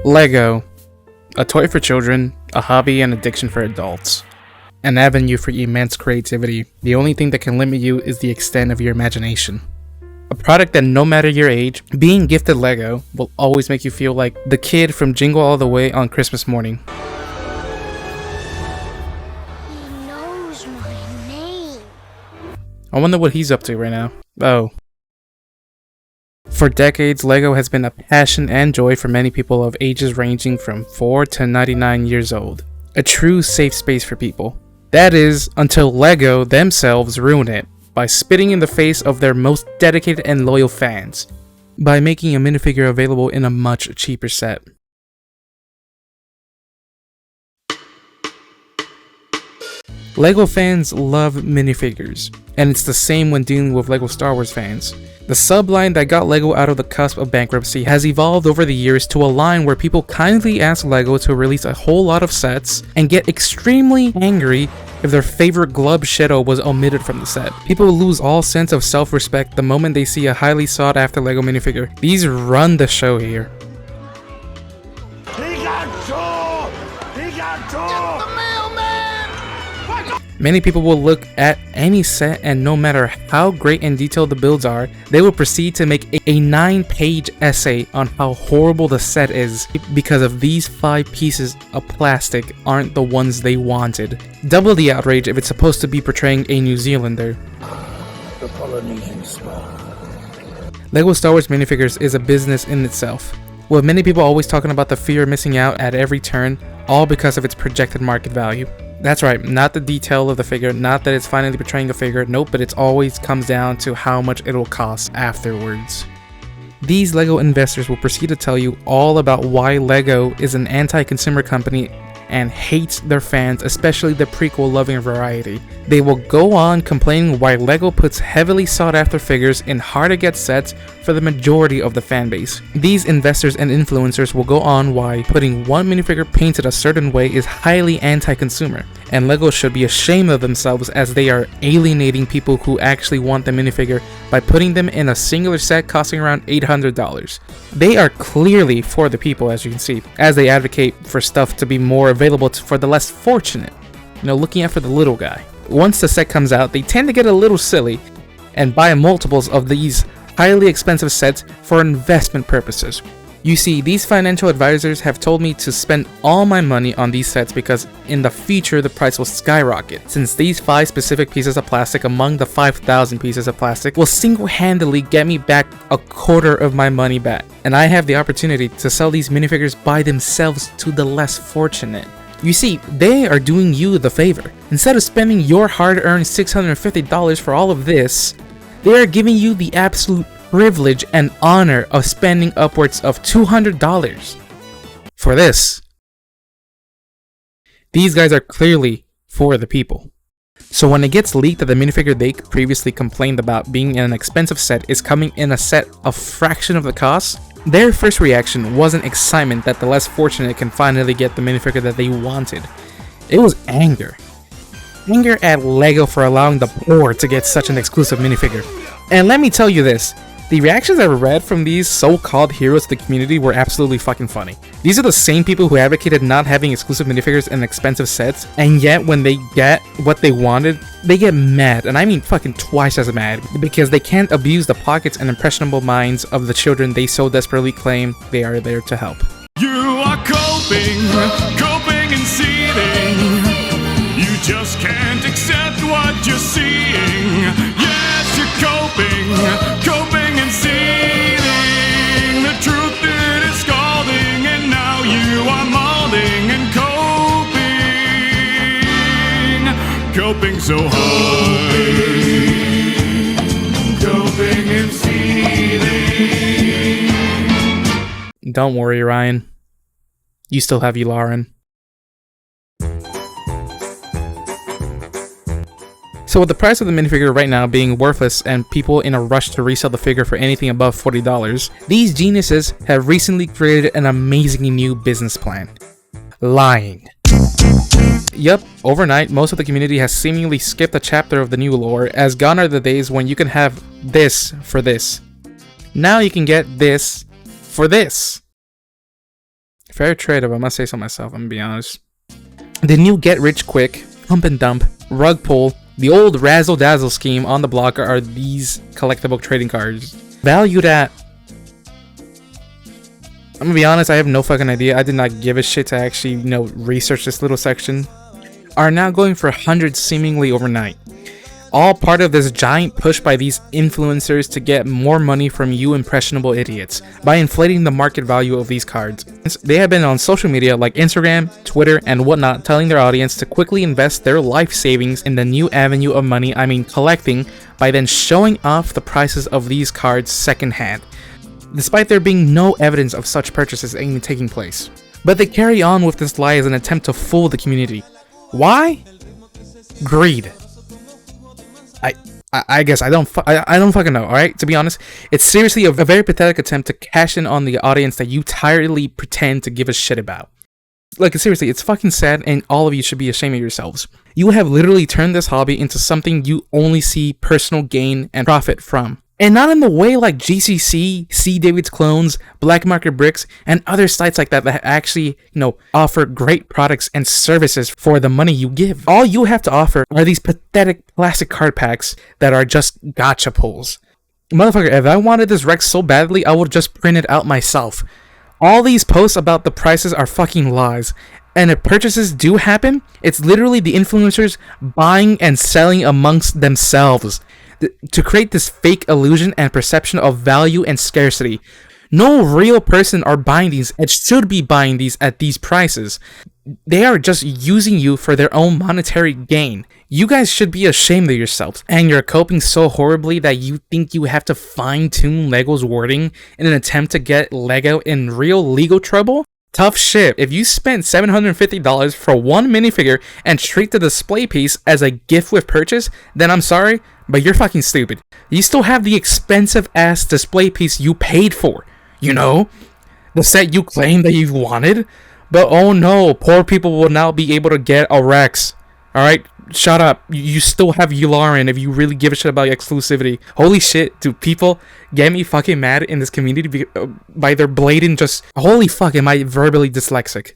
Lego. A toy for children, a hobby and addiction for adults. An avenue for immense creativity. The only thing that can limit you is the extent of your imagination. A product that no matter your age, being gifted Lego will always make you feel like the kid from Jingle All the Way on Christmas morning. He knows my name. I wonder what he's up to right now. Oh. For decades, Lego has been a passion and joy for many people of ages ranging from 4 to 99 years old. A true safe space for people. That is, until Lego themselves ruin it by spitting in the face of their most dedicated and loyal fans, by making a minifigure available in a much cheaper set. Lego fans love minifigures, and it's the same when dealing with Lego Star Wars fans. The subline that got Lego out of the cusp of bankruptcy has evolved over the years to a line where people kindly ask Lego to release a whole lot of sets and get extremely angry if their favorite Glub Shadow was omitted from the set. People lose all sense of self-respect the moment they see a highly sought after Lego minifigure. These run the show here. He got two! He got two! The mailman! Many people will look at any set and no matter how great and detailed the builds are, they will proceed to make a 9-page essay on how horrible the set is because of these 5 pieces of plastic aren't the ones they wanted. Double the outrage if it's supposed to be portraying a New Zealander. The Polynesian smell. Lego Star Wars minifigures is a business in itself, with many people always talking about the fear of missing out at every turn, all because of its projected market value. That's right, not the detail of the figure, not that it's finally portraying the figure, nope, but it always comes down to how much it'll cost afterwards. These Lego investors will proceed to tell you all about why Lego is an anti-consumer company and hates their fans, especially the prequel-loving variety. They will go on complaining why Lego puts heavily sought-after figures in hard-to-get sets for the majority of the fanbase. These investors and influencers will go on why putting one minifigure painted a certain way is highly anti-consumer, and Lego should be ashamed of themselves as they are alienating people who actually want the minifigure by putting them in a singular set costing around $800. They are clearly for the people, as you can see, as they advocate for stuff to be more available for the less fortunate, looking out for the little guy. Once the set comes out, they tend to get a little silly and buy multiples of these highly expensive sets for investment purposes. You see, these financial advisors have told me to spend all my money on these sets because in the future the price will skyrocket, since these 5 specific pieces of plastic among the 5,000 pieces of plastic will single-handedly get me back a quarter of my money back, and I have the opportunity to sell these minifigures by themselves to the less fortunate. You see, they are doing you the favor. Instead of spending your hard-earned $650 for all of this, they are giving you the absolute privilege and honor of spending upwards of $200 for this. These guys are clearly for the people. So when it gets leaked that the minifigure they previously complained about being in an expensive set is coming in a set a fraction of the cost, their first reaction wasn't excitement that the less fortunate can finally get the minifigure that they wanted. It was anger. Anger at Lego for allowing the poor to get such an exclusive minifigure. And let me tell you this, the reactions I read from these so-called heroes to the community were absolutely fucking funny. These are the same people who advocated not having exclusive minifigures and expensive sets, and yet when they get what they wanted, they get mad, and I mean fucking twice as mad, because they can't abuse the pockets and impressionable minds of the children they so desperately claim they are there to help. You are coping and seething. You just can't accept what you're seeing. Yes, you're coping and seething. The truth it is scalding, and now you are molding and coping so hard. Coping and seething. Don't worry, Ryan. You still have Lauren. So with the price of the minifigure right now being worthless and people in a rush to resell the figure for anything above $40, these geniuses have recently created an amazing new business plan. Lying. Yup, overnight, most of the community has seemingly skipped a chapter of the new lore, as gone are the days when you can have this for this. Now you can get this for this. Fair trade if I must say so myself, I'm gonna be honest. The new get rich quick, pump and dump, rug pull, the old razzle dazzle scheme on the block are these collectible trading cards. Valued at... I'm gonna be honest, I have no fucking idea. I did not give a shit to actually, research this little section. Are now going for hundreds seemingly overnight. All part of this giant push by these influencers to get more money from you impressionable idiots by inflating the market value of these cards. They have been on social media like Instagram, Twitter, and whatnot telling their audience to quickly invest their life savings in the new avenue of money, collecting, by then showing off the prices of these cards secondhand, despite there being no evidence of such purchases even taking place. But they carry on with this lie as an attempt to fool the community. Why? Greed. I guess I don't fucking know, alright? To be honest, it's seriously a very pathetic attempt to cash in on the audience that you tirelessly pretend to give a shit about. Like, seriously, it's fucking sad, and all of you should be ashamed of yourselves. You have literally turned this hobby into something you only see personal gain and profit from. And not in the way like GCC, C. David's Clones, Black Market Bricks, and other sites like that actually, offer great products and services for the money you give. All you have to offer are these pathetic plastic card packs that are just gacha pulls. Motherfucker, if I wanted this Rex so badly, I would just print it out myself. All these posts about the prices are fucking lies. And if purchases do happen, it's literally the influencers buying and selling amongst themselves to create this fake illusion and perception of value and scarcity. No real person are buying these and should be buying these at these prices. They are just using you for their own monetary gain. You guys should be ashamed of yourselves, and you're coping so horribly that you think you have to fine-tune Lego's wording in an attempt to get Lego in real legal trouble? Tough shit. If you spent $750 for one minifigure and treat the display piece as a gift with purchase, then I'm sorry, but you're fucking stupid. You still have the expensive ass display piece you paid for. The set you claim that you've wanted. But oh no, poor people will now be able to get a Rex. Alright, shut up. You still have Yularen if you really give a shit about exclusivity. Holy shit, do people get me fucking mad in this community by their blatant just... Holy fuck, am I verbally dyslexic?